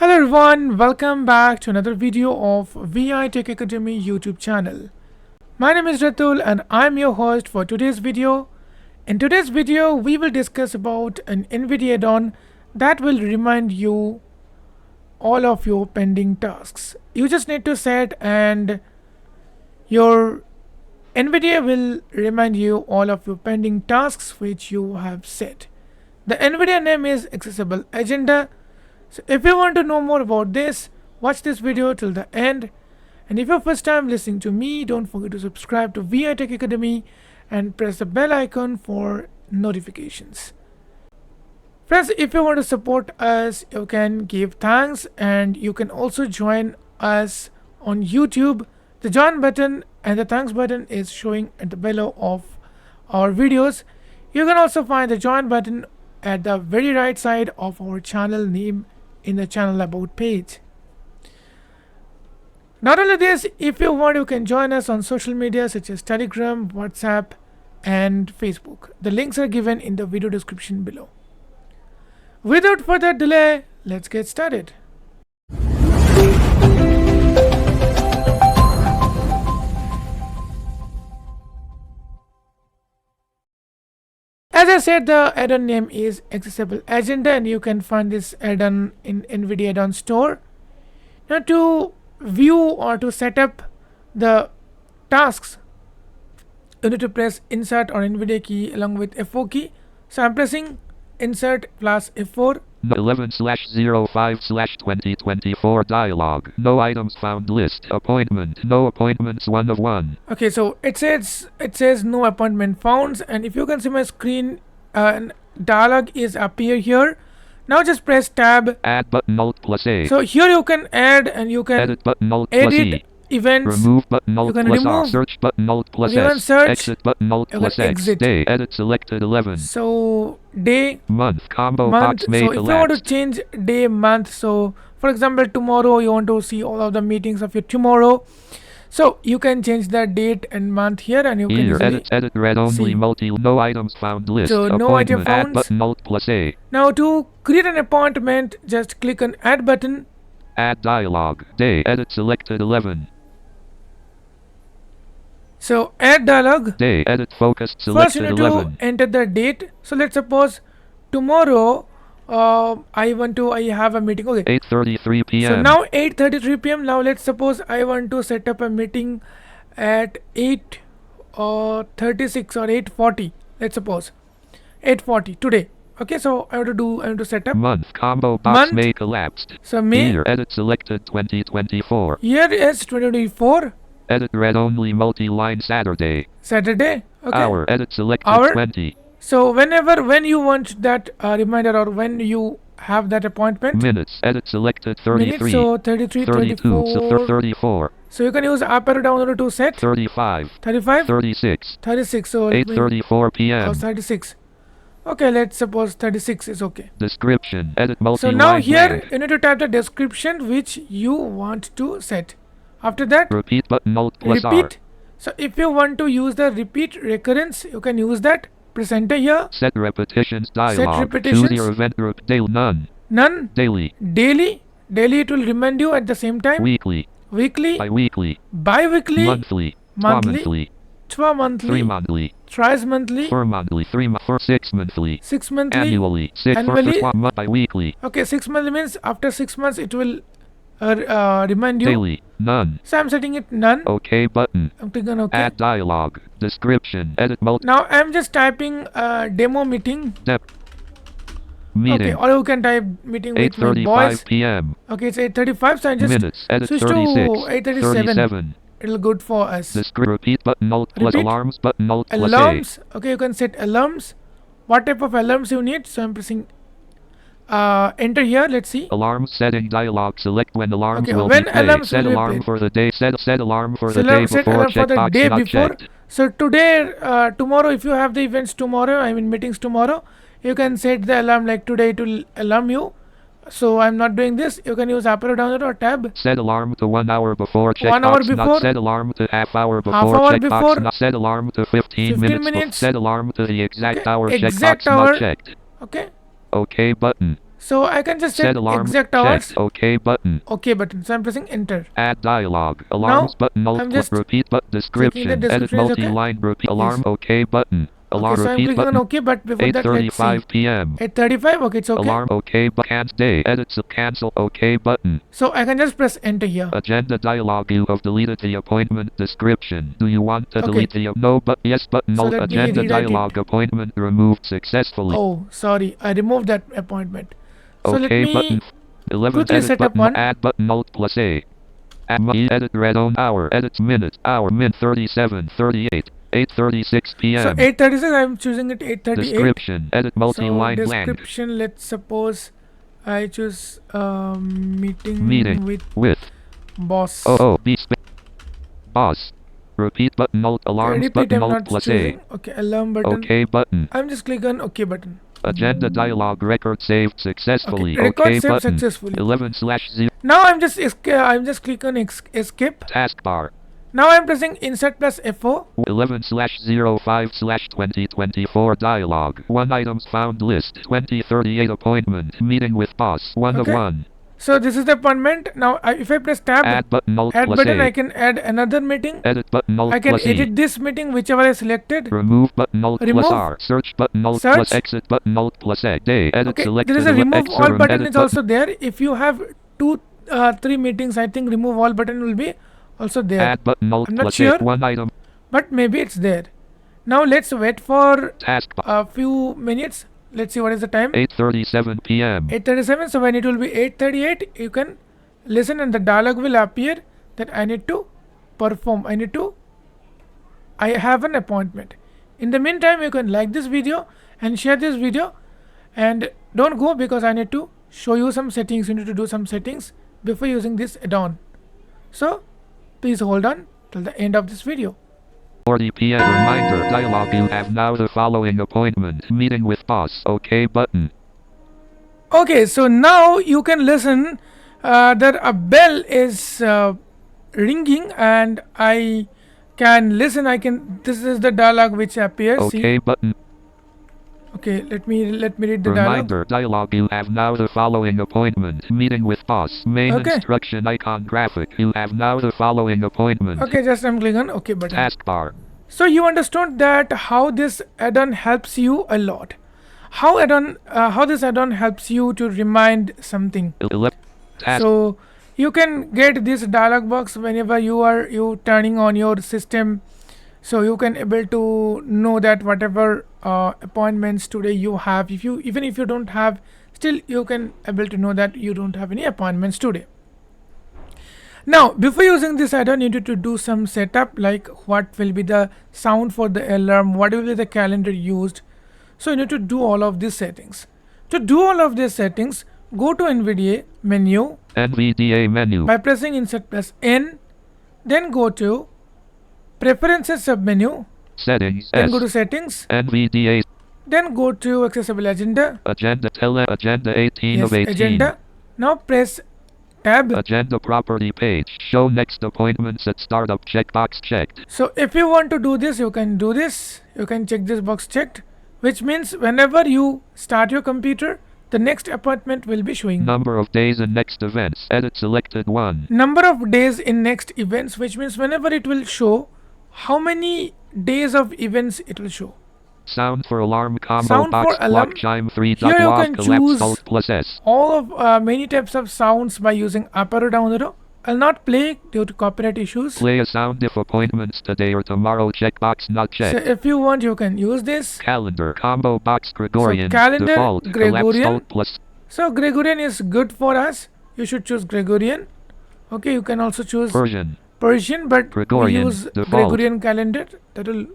Hello everyone, welcome back to another video of VI Tech Academy YouTube channel. My name is Ratul and I'm your host for today's video. In today's video, we will discuss about an NVIDIA add-on that will remind you all of your pending tasks. You just need to set and your NVIDIA will remind you all of your pending tasks which you have set. The NVIDIA name is Accessible Agenda. So if you want to know more about this, watch this video till the end. And if you're first time listening to me, don't forget to subscribe to VI Tech Academy and press the bell icon for notifications. Friends, if you want to support us, you can give thanks and you can also join us on YouTube. The join button and the thanks button is showing at the below of our videos. You can also find the join button at the very right side of our channel name in the channel about page. Not only this, if you want, you can join us on social media such as Telegram, WhatsApp and Facebook. The links are given in the video description below. Without further delay, let's get started. As I said, the add-on name is Accessible Agenda and you can find this add-on in NVIDIA add-on store. Now to view or to set up the tasks, you need to press Insert or NVIDIA key along with F4 key. So I'm pressing Insert plus F4. 11/05/2024 dialog. No items found list. Appointment. No appointments 1 of 1. Okay, so it says no appointment found, and if you can see my screen, dialog is appear here. Now just press tab. Add button Alt plus A. So here you can add and you can Edit button Alt plus edit E. events. Remove button Alt can plus remove. R. Search button Alt plus You can S. search. Exit button Alt You plus can X. exit. Day. Edit selected 11. So day, Month. Combo month. box may So if you want to collapse. change day, month, so for example tomorrow you want to see all of the meetings of your tomorrow, so you can change the date and month here and you can Here. easily Edit read only see. multi. No items found list. So no item Appointment. Add found. button Alt plus A. Now to create an appointment, just click on add button. Add dialog. Day. Edit selected 11. So add dialog. Day. Edit focused First you selected need 11. to enter the date. So let's suppose tomorrow I have a meeting. Okay, 8:33 p.m. so now 8:33 p.m. Now let's suppose I want to set up a meeting at 8:36 or 8:40. Let's suppose 8:40 today. Okay, so I want to set up. Month. Combo box Month. may collapsed. So May. Year. Edit selected 2024. Year is 2024. Edit read only multi-line Saturday. Saturday. Okay. Hour. Edit selected Hour. 20. So when you want that reminder or when you have that appointment. Minutes. Edit selected 33. Minutes, so 33, 32. 34. 34. So you can use up arrow down arrow to set 35. 35, 36. 36. So it means 8:34 p.m. 36. Okay, let's suppose 36 is okay. Description. Edit So multi-line now here blank. you need to type the description which you want to set. After that, Repeat button Alt plus R. repeat. So if you want to use the repeat recurrence, you can use that. Press enter here. Set repetitions dialog. repetitions. Choose your event group. Daily. None. None. Daily. Daily. Daily it will remind you at the same time. Weekly. Weekly. Bi-weekly. Bi-weekly. Monthly. Monthly. Monthly. Twi-monthly. 3 monthly. Thrice monthly. 4 monthly. 6 monthly. 6 monthly. Annually. 6 Annually. for month bi-weekly. Okay, 6 monthly means after 6 months it will remind you. Daily. None. So I'm setting it none. OK button. I'm clicking on OK. Add dialog. Description. Edit multi. Now I'm just typing demo meeting. Dep. Okay, Meeting. or you can type meeting with my boys. 8:35 p.m. Okay, it's 8:35, so I just Minutes. Edit switch to 36. 8:37. 37. It'll good for us. Repeat button Alt plus Repeat. alarms button Alt plus A. Alarms. Okay, you can set alarms. What type of alarms you need? So I'm pressing enter here. Let's see. Alarm setting dialog. Select when alarms Okay, will when be played. alarms Set will be alarm played. for the day. Set alarm for the So day set before. alarm for the Checkbox day not before. checked. So today, tomorrow, if you have the events tomorrow, I mean meetings tomorrow, you can set the alarm like today it will alarm you. So I'm not doing this. You can use up arrow down arrow or tab. Set alarm to 1 hour before. 1 hour Checkbox before. not. Set alarm to half hour before. hour Checkbox before. not. Set alarm to 15 minutes. minutes. Set alarm to the exact Okay, hour. exact Checkbox hour. not checked. Okay. OK button. So I can just Set set alarm. exact hours. Checked. OK button. OK button. So I'm pressing enter. Add dialog. Alarms button. Alt. I'm just Repeat but description. Edit description is okay. multi-line. Repeat. Alarm. Yes. OK button. Alarm. Okay, so I'm Repeat clicking button. on OK, but before that, let's see. 8:35 p.m. 8:35. Okay, it's okay. Alarm. OK. But cancel day. Edit. Cancel. OK button. So I can just press enter here. Agenda dialog. You have deleted the appointment description. Do you want to delete the no but yes button? So Alt. let me Agenda rewrite dialog. Appointment removed successfully. Oh, sorry, I removed that appointment. So let OK me button. 11 quickly edit set up button. one. Add button. Alt plus A. Edit red on hour. Edit minute. Hour. Min 37:38. 8:36 p.m. So 8:36. I'm choosing it 8:38. Description. Edit multi-line so blank. description. Let's suppose I choose Meeting with boss. Boss. Repeat button. Alt. Alarms Repeat, button. I'm Alt not plus choosing. A. Okay, alarm button. OK button. I'm just clicking on OK button. Agenda dialog. Record saved successfully. Okay, record OK saved button. successfully. 11/0. Now I'm just clicking on escape. Taskbar. Now I'm pressing insert plus F4. 11/05/2024 dialog. 1 items found list. 2038 appointment. Meeting with boss. 1 of 1. So this is the appointment. Now if I press tab, Add button. Alt add plus button, A. I can add another meeting. Edit button. Alt I can plus E. edit this meeting, whichever I selected. Remove button. Alt Remove. plus R. Search button. Alt Search. plus exit button. Alt plus X. Day. Edit Okay, select. there is a remove X all room, button edit is also there. If you have 3 meetings, I think remove all button will be also there. Add button. Alt I'm not plus sure. 1 item. But maybe it's there. Now let's wait for Taskbar. a few minutes. Let's see what is the time. 8:37 p.m. 8:37. So when it will be 8:38, you can listen and the dialog will appear that I need to perform. I have an appointment. In the meantime, you can like this video and share this video, and don't go because I need to show you some settings. You need to do some settings before using this add-on. So please hold on till the end of this video. 40 p.m. Reminder dialog. You have now the following appointment. Meeting with boss. OK button. Okay, so now you can listen that a bell is ringing and I can listen. This is the dialog which appears. OK See? button. Okay, let me read the Reminder dialog. dialog. You have now the following appointment. Meeting with boss. Main Okay. instruction icon graphic. You have now the following appointment. Okay, just I'm clicking on OK button. Taskbar. So you understood that how this add-on helps you a lot. How this add-on helps you to remind something. So you can get this dialog box whenever you turning on your system. So you can able to know that whatever appointments today you have, even if you don't have, still you can able to know that you don't have any appointments today. Now before using this add-on, you need to do some setup, like what will be the sound for the alarm, what will be the calendar used. So you need to do all of these settings. To do all of these settings, go to NVDA menu. NVDA menu. By pressing insert plus N, then go to preferences submenu, Settings. then S. go to settings, NVDA. then go to accessible agenda. Agenda. Agenda 18 Yes, of 18. agenda. Now press tab. Agenda property page. Show next appointments at startup. Checkbox checked. So if you want to do this, you can do this. You can check this box checked, which means whenever you start your computer, the next appointment will be showing. Number of days and next events. Edit selected 1. Number of days in next events, which means whenever it will show how many days of events it will show. Sound for alarm combo Sound box for alarm. clock chime 3 Here you dot can collapse choose alt plus S. all of many types of sounds by using up arrow down arrow. I'll not play due to copyright issues. Play a sound if appointments today or tomorrow. Checkbox not So checked. if you want, you can use this. Calendar combo box Gregorian calendar, default collapse Gregorian. alt plus So Gregorian is good for us. You should choose Gregorian. Okay, you can also choose Persian. Persian, but Gregorian, we use default. Gregorian calendar. That will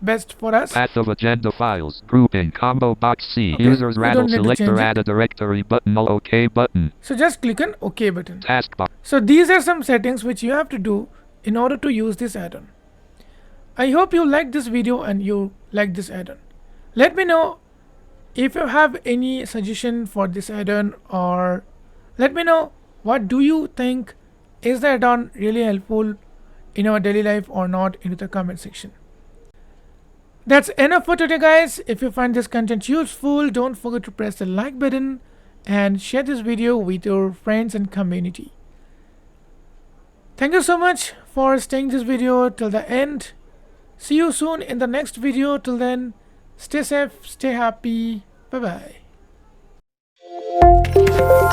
best for us. Path of agenda files. Grouping combo box C. Okay, Users you rattle don't need to selector change it. add a directory button all OK button. So just click on OK button. Taskbar. So these are some settings which you have to do in order to use this add-on. I hope you like this video and you like this add-on. Let me know if you have any suggestion for this add-on, or let me know what do you think, is the add-on really helpful in our daily life or not, into the comment section. That's enough for today, guys. If you find this content useful, don't forget to press the like button and share this video with your friends and community. Thank you so much for staying this video till the end. See you soon in the next video. Till then, stay safe, stay happy. Bye bye.